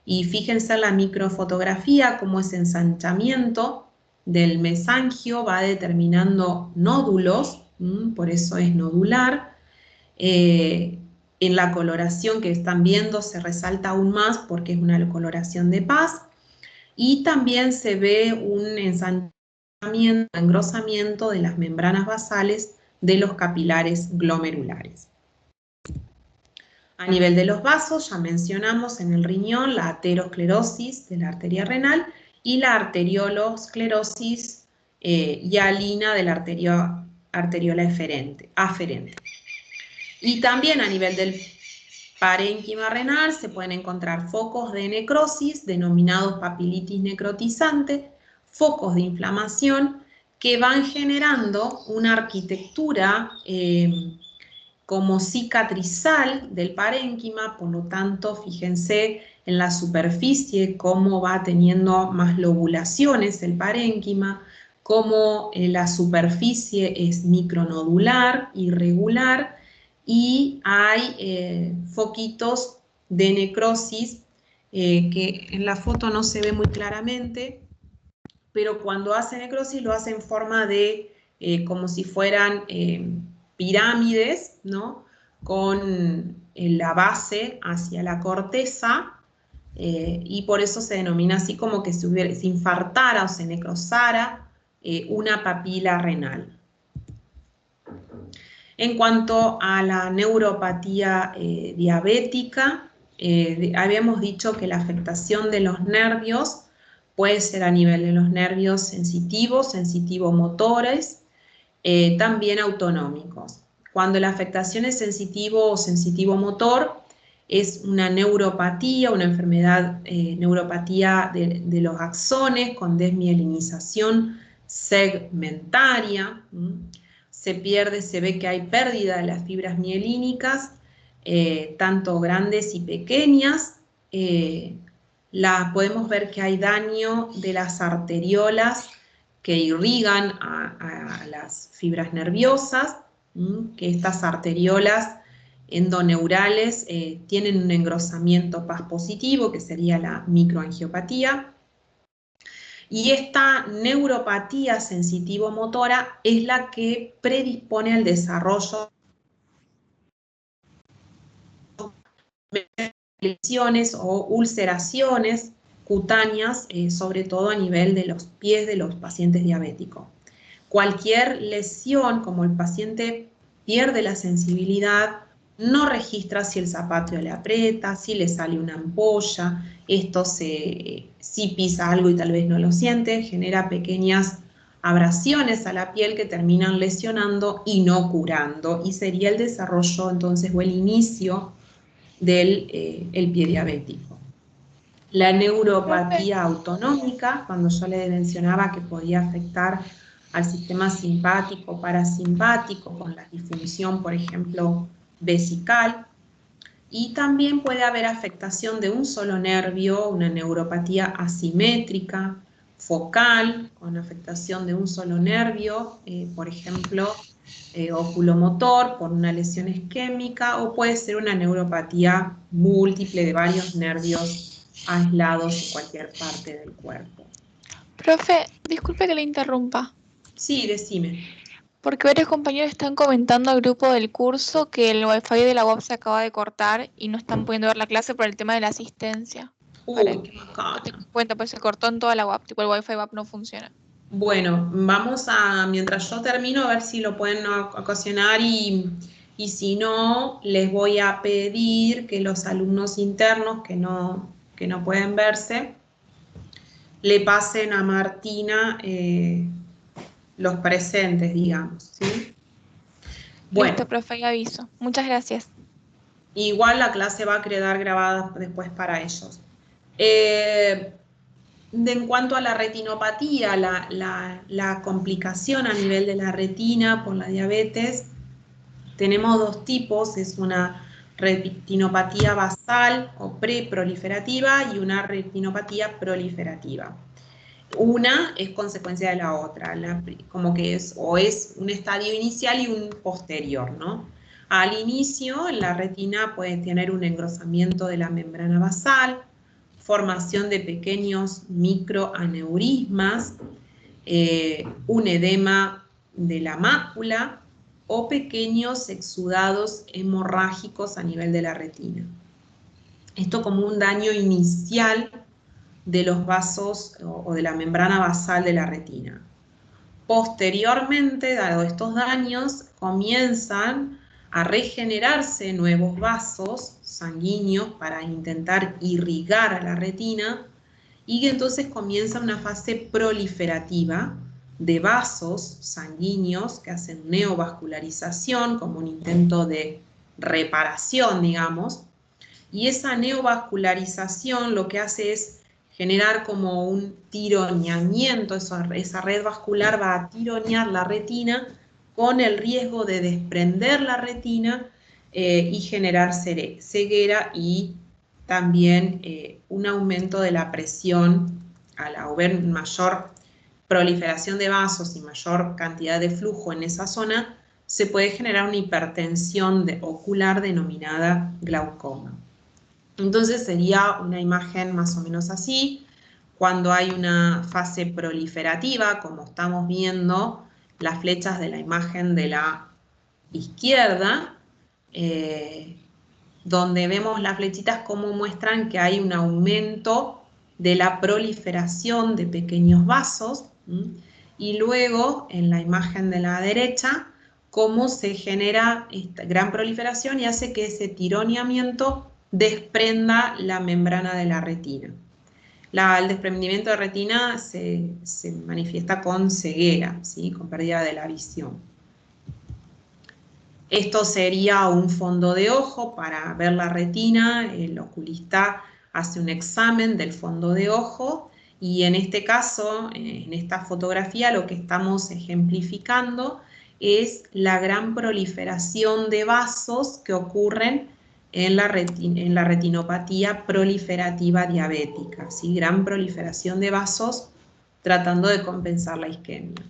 y fíjense en la microfotografía cómo ese ensanchamiento del mesangio va determinando nódulos, por eso es nodular. En la coloración que están viendo se resalta aún más porque es una coloración de paz, y también se ve un ensanchamiento, engrosamiento de las membranas basales de los capilares glomerulares. A nivel de los vasos, ya mencionamos en el riñón la aterosclerosis de la arteria renal y la arteriolosclerosis hialina de la arteriola aferente. Y también a nivel del parénquima renal se pueden encontrar focos de necrosis, denominados papilitis necrotizante, focos de inflamación que van generando una arquitectura como cicatrizal del parénquima, por lo tanto, fíjense en la superficie cómo va teniendo más lobulaciones el parénquima, cómo la superficie es micronodular, irregular, y hay foquitos de necrosis que en la foto no se ve muy claramente, pero cuando hace necrosis lo hace en forma de como si fueran pirámides, ¿no? Con la base hacia la corteza, y por eso se denomina así, como que se infartara o se necrosara una papila renal. En cuanto a la neuropatía diabética, habíamos dicho que la afectación de los nervios puede ser a nivel de los nervios sensitivos, sensitivo-motores, también autonómicos. Cuando la afectación es sensitivo o sensitivo-motor, es una neuropatía, una enfermedad, neuropatía de los axones con desmielinización segmentaria. Se ve que hay pérdida de las fibras mielínicas, tanto grandes y pequeñas. Podemos ver que hay daño de las arteriolas que irrigan a las fibras nerviosas, que estas arteriolas endoneurales tienen un engrosamiento paz positivo, que sería la microangiopatía. Y esta neuropatía sensitivo-motora es la que predispone al desarrollo de lesiones o ulceraciones cutáneas, sobre todo a nivel de los pies de los pacientes diabéticos. Cualquier lesión, como el paciente pierde la sensibilidad, no registra si el zapato le aprieta, si le sale una ampolla, si pisa algo y tal vez no lo siente, genera pequeñas abrasiones a la piel que terminan lesionando y no curando, y sería el desarrollo entonces o el inicio del el pie diabético. La neuropatía autonómica, cuando yo le mencionaba que podía afectar al sistema simpático, parasimpático, con la disfunción, por ejemplo, vesical, y también puede haber afectación de un solo nervio, una neuropatía asimétrica, focal, con afectación de un solo nervio, por ejemplo, oculomotor, por una lesión isquémica, o puede ser una neuropatía múltiple de varios nervios aislados en cualquier parte del cuerpo. Profe, disculpe que le interrumpa. Sí, decime. Porque varios compañeros están comentando al grupo del curso que el wifi de la web se acaba de cortar y no están pudiendo ver la clase por el tema de la asistencia. Uy, qué macana. Te cuento, pues se cortó en toda la WAP, tipo el Wi-Fi WAP no funciona. Bueno, vamos a, mientras yo termino, a ver si lo pueden ocasionar y si no, les voy a pedir que los alumnos internos que no pueden verse, le pasen a Martina los presentes, digamos, ¿sí? Bueno, Listo, profe, ya aviso. Muchas gracias. igual la clase va a quedar grabada después para ellos. En cuanto a la retinopatía, la complicación a nivel de la retina por la diabetes, tenemos dos tipos, es una retinopatía basal o preproliferativa y una retinopatía proliferativa. Una es consecuencia de la otra, como que es un estadio inicial y un posterior, ¿no? Al inicio, la retina puede tener un engrosamiento de la membrana basal, formación de pequeños microaneurismas, un edema de la mácula o pequeños exudados hemorrágicos a nivel de la retina. Esto como un daño inicial de los vasos o de la membrana basal de la retina. Posteriormente, dado estos daños, comienzan a regenerarse nuevos vasos sanguíneos para intentar irrigar a la retina y entonces comienza una fase proliferativa de vasos sanguíneos que hacen neovascularización como un intento de reparación, digamos, y esa neovascularización lo que hace es generar como un tironeamiento, esa red vascular va a tironear la retina con el riesgo de desprender la retina y generar ceguera y también un aumento de la presión al haber mayor proliferación de vasos y mayor cantidad de flujo en esa zona, se puede generar una hipertensión ocular denominada glaucoma. Entonces sería una imagen más o menos así. Cuando hay una fase proliferativa, como estamos viendo las flechas de la imagen de la izquierda, donde vemos las flechitas como muestran que hay un aumento de la proliferación de pequeños vasos, y luego en la imagen de la derecha, cómo se genera esta gran proliferación y hace que ese tironeamiento desprenda la membrana de la retina. El desprendimiento de retina se manifiesta con ceguera, ¿sí? Con pérdida de la visión. Esto sería un fondo de ojo para ver la retina. El oculista hace un examen del fondo de ojo y en este caso, en esta fotografía, lo que estamos ejemplificando es la gran proliferación de vasos que ocurren en la retinopatía proliferativa diabética, ¿sí? Gran proliferación de vasos tratando de compensar la isquemia.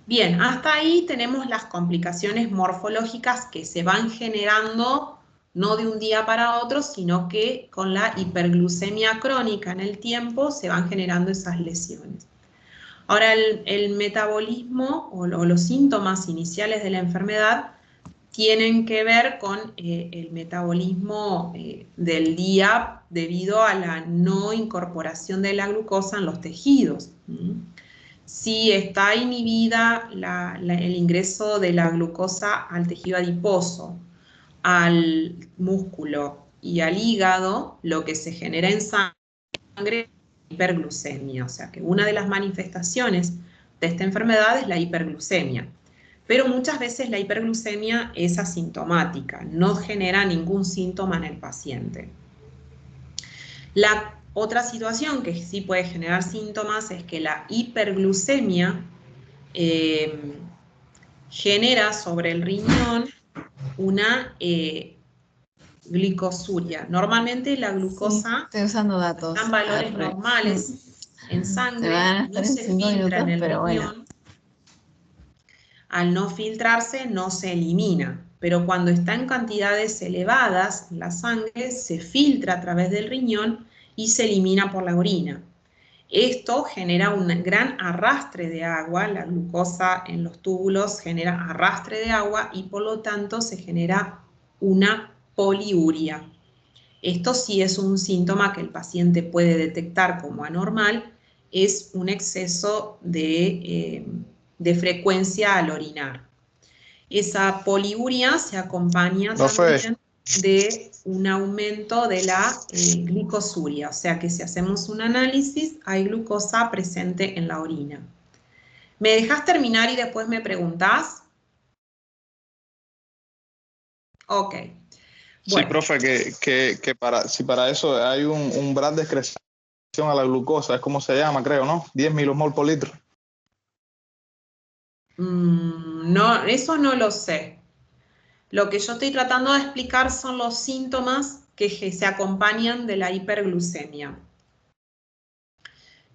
Bien, hasta ahí tenemos las complicaciones morfológicas que se van generando no de un día para otro, sino que con la hiperglucemia crónica en el tiempo se van generando esas lesiones. Ahora, el metabolismo o los síntomas iniciales de la enfermedad tienen que ver con el metabolismo del día debido a la no incorporación de la glucosa en los tejidos. Si está inhibida el ingreso de la glucosa al tejido adiposo, al músculo y al hígado, lo que se genera en sangre es hiperglucemia. O sea que una de las manifestaciones de esta enfermedad es la hiperglucemia. Pero muchas veces la hiperglucemia es asintomática, no genera ningún síntoma en el paciente. La otra situación que sí puede generar síntomas es que la hiperglucemia genera sobre el riñón una glicosuria. Normalmente la glucosa estoy usando datos. está en valores normales en sangre, no se filtra en el riñón. Bueno. Al no filtrarse no se elimina, pero cuando está en cantidades elevadas la sangre se filtra a través del riñón y se elimina por la orina. Esto genera un gran arrastre de agua, la glucosa en los túbulos genera arrastre de agua y por lo tanto se genera una poliuria. Esto sí es un síntoma que el paciente puede detectar como anormal, es un exceso de frecuencia al orinar. Esa poliuria se acompaña también de un aumento de la glicosuria, o sea que si hacemos un análisis hay glucosa presente en la orina. ¿Me dejas terminar y después me preguntás? Ok. Sí, profe, si para eso hay un umbral de excreción a la glucosa, es como se llama, creo, ¿no? 10 milosmol por litro. No, eso no lo sé. Lo que yo estoy tratando de explicar son los síntomas que se acompañan de la hiperglucemia.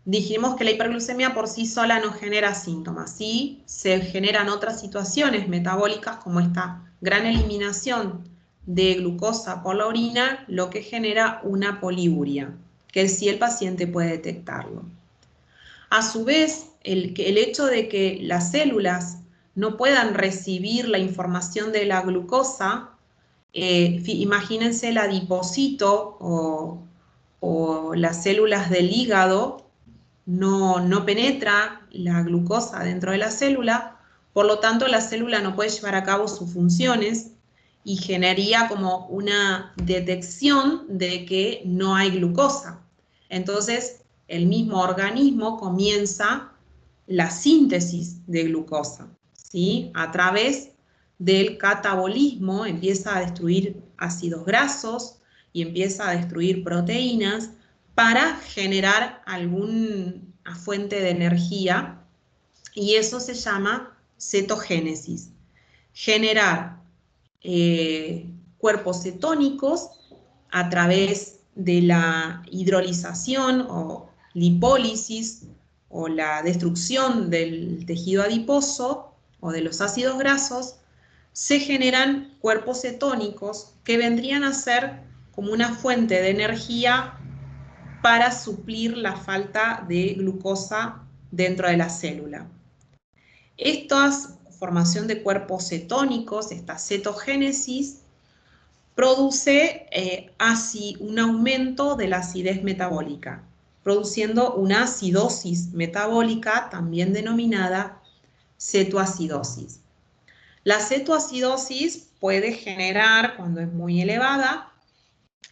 Dijimos que la hiperglucemia por sí sola no genera síntomas, sí se generan otras situaciones metabólicas como esta gran eliminación de glucosa por la orina, lo que genera una poliuria, que sí el paciente puede detectarlo. A su vez, el hecho de que las células no puedan recibir la información de la glucosa, imagínense el adipocito o las células del hígado, no penetra la glucosa dentro de la célula, por lo tanto la célula no puede llevar a cabo sus funciones y generaría como una detección de que no hay glucosa. Entonces, el mismo organismo comienza la síntesis de glucosa, ¿sí? A través del catabolismo empieza a destruir ácidos grasos y empieza a destruir proteínas para generar alguna fuente de energía, y eso se llama cetogénesis. Generar cuerpos cetónicos a través de la hidrolización o lipólisis o la destrucción del tejido adiposo o de los ácidos grasos, se generan cuerpos cetónicos que vendrían a ser como una fuente de energía para suplir la falta de glucosa dentro de la célula. Esta formación de cuerpos cetónicos, esta cetogénesis, produce un aumento de la acidez metabólica, produciendo una acidosis metabólica, también denominada cetoacidosis. La cetoacidosis puede generar, cuando es muy elevada,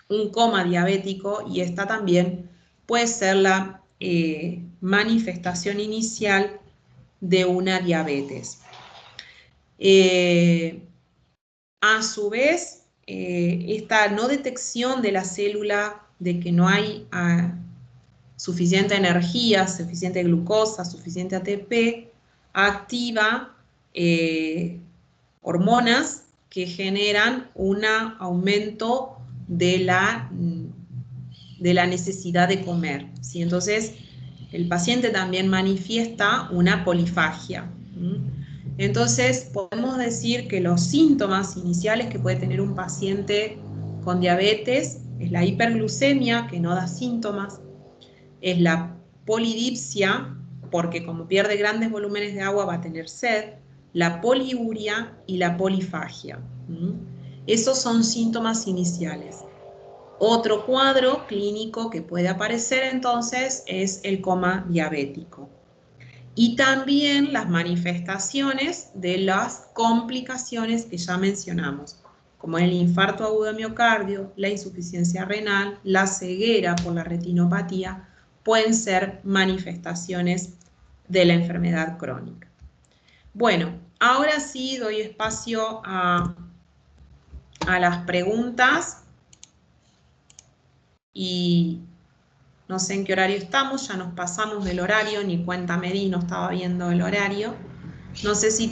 un coma diabético, y esta también puede ser la manifestación inicial de una diabetes. A su vez, esta no detección de la célula de que no hay suficiente energía, suficiente glucosa, suficiente ATP, activa hormonas que generan un aumento de la necesidad de comer, ¿sí? Entonces, el paciente también manifiesta una polifagia. Entonces, podemos decir que los síntomas iniciales que puede tener un paciente con diabetes es la hiperglucemia, que no da síntomas, es la polidipsia, porque como pierde grandes volúmenes de agua va a tener sed, la poliuria y la polifagia. Esos son síntomas iniciales. Otro cuadro clínico que puede aparecer entonces es el coma diabético. Y también las manifestaciones de las complicaciones que ya mencionamos, como el infarto agudo de miocardio, la insuficiencia renal, la ceguera por la retinopatía, pueden ser manifestaciones de la enfermedad crónica. Bueno, ahora sí doy espacio a las preguntas y no sé en qué horario estamos, ya nos pasamos del horario, ni cuenta me di, no estaba viendo el horario. No sé si